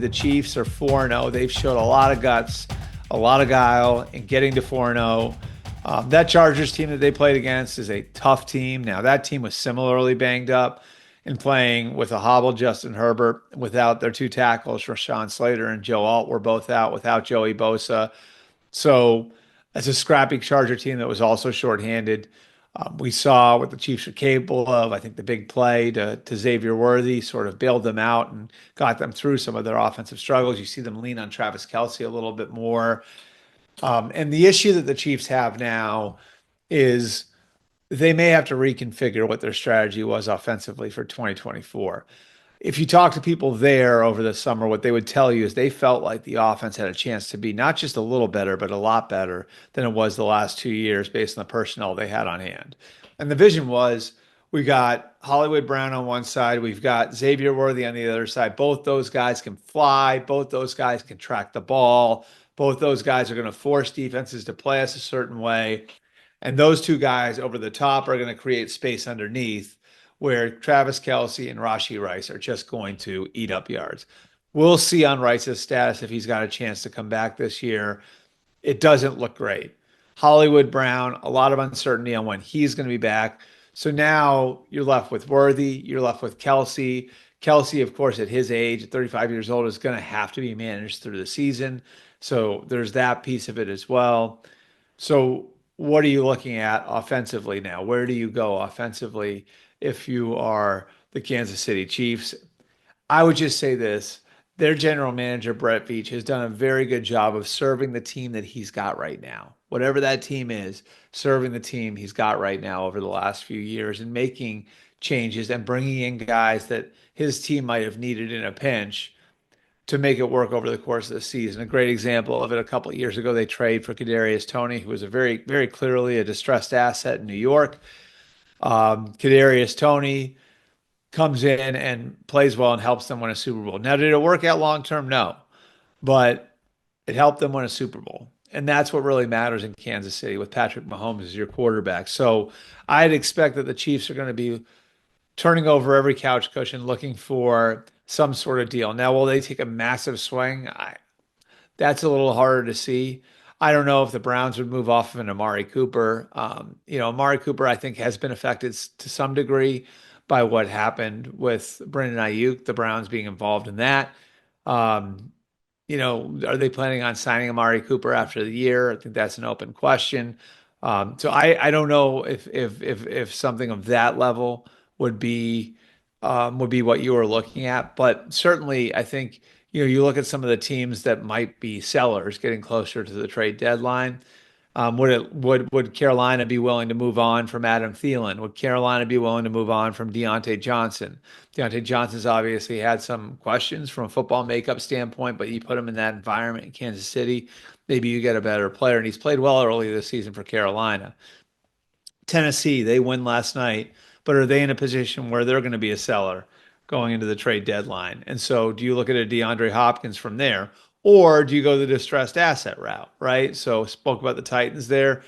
The Chiefs are 4-0. They've showed a lot of guts, a lot of guile in getting to 4-0. That Chargers team that they played against is a tough team. Now, that team was similarly banged up and playing with a hobbled Justin Herbert without their two tackles. Rashawn Slater and Joe Alt were both out without Joey Bosa. So it's a scrappy Charger team that was also shorthanded. We saw what the Chiefs were capable of. I think the big play to Xavier Worthy sort of bailed them out and got them through some of their offensive struggles. You see them lean on Travis Kelce a little bit more. And the issue that the Chiefs have now is they may have to reconfigure what their strategy was offensively for 2024. If you talk to people there over the summer, what they would tell you is they felt like the offense had a chance to be not just a little better, but a lot better than it was the last 2 years based on the personnel they had on hand. And the vision was we got Hollywood Brown on one side, we've got Xavier Worthy on the other side. Both those guys can fly, both those guys can track the ball, both those guys are going to force defenses to play us a certain way. And those two guys over the top are going to create space underneath where Travis Kelce and Rashee Rice are just going to eat up yards. We'll see on Rice's status if he's got a chance to come back this year. It doesn't look great. Hollywood Brown, a lot of uncertainty on when he's going to be back. So now you're left with Worthy, you're left with Kelce. Kelce, of course, at his age, at 35 years old, is going to have to be managed through the season. So there's that piece of it as well. So what are you looking at offensively now? Where do you go offensively if you are the Kansas City Chiefs? I would just say this. Their general manager, Brett Veach, has done a very good job of serving the team that he's got right now. Whatever that team is, serving the team he's got right now over the last few years and making changes and bringing in guys that his team might have needed in a pinch to make it work over the course of the season. A great example of it, a couple of years ago, they traded for Kadarius Toney, who was a very, very clearly a distressed asset in New York. Kadarius Toney comes in and plays well and helps them win a Super Bowl. Now, did it work out long term? No, but it helped them win a Super Bowl. And that's what really matters in Kansas City with Patrick Mahomes as your quarterback. So I'd expect that the Chiefs are going to be turning over every couch cushion looking for some sort of deal. Now, will they take a massive swing? That's a little harder to see. I don't know if the Browns would move off of an Amari Cooper. Amari Cooper, I think, has been affected to some degree by what happened with Brandon Ayuk, the Browns being involved in that. Are they planning on signing Amari Cooper after the year? I think that's an open question. So I don't know if something of that level would be what you were looking at, but certainly I think you look at some of the teams that might be sellers getting closer to the trade deadline. Would Carolina be willing to move on from Adam Thielen? Would Carolina be willing to move on from Deontay Johnson? Deontay Johnson's obviously had some questions from a football makeup standpoint, but you put him in that environment in Kansas City, maybe you get a better player, and he's played well early this season for Carolina. Tennessee, they win last night, but are they in a position where they're going to be a seller going into the trade deadline? And so do you look at a DeAndre Hopkins from there? Or do you go the distressed asset route, right? So spoke about the Titans there.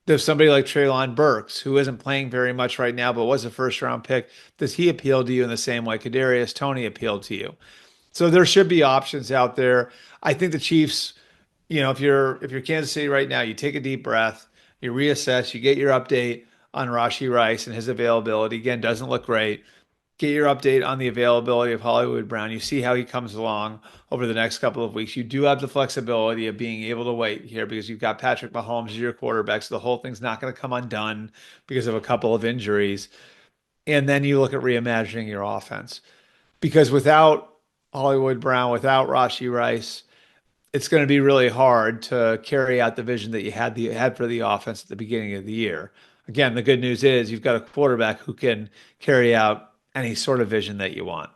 There's somebody like Treylon Burks, who isn't playing very much right now, but was a first-round pick. Does he appeal to you in the same way Kadarius Toney appealed to you? So there should be options out there. I think the Chiefs, if you're Kansas City right now, you take a deep breath, you reassess, you get your update on Rashee Rice and his availability. Again, doesn't look great. Get your update on the availability of Hollywood Brown. You see how he comes along over the next couple of weeks. You do have the flexibility of being able to wait here because you've got Patrick Mahomes as your quarterback, so the whole thing's not going to come undone because of a couple of injuries. And then you look at reimagining your offense. Because without Hollywood Brown, without Rashee Rice, it's going to be really hard to carry out the vision that you had for the offense at the beginning of the year. Again, the good news is you've got a quarterback who can carry out any sort of vision that you want.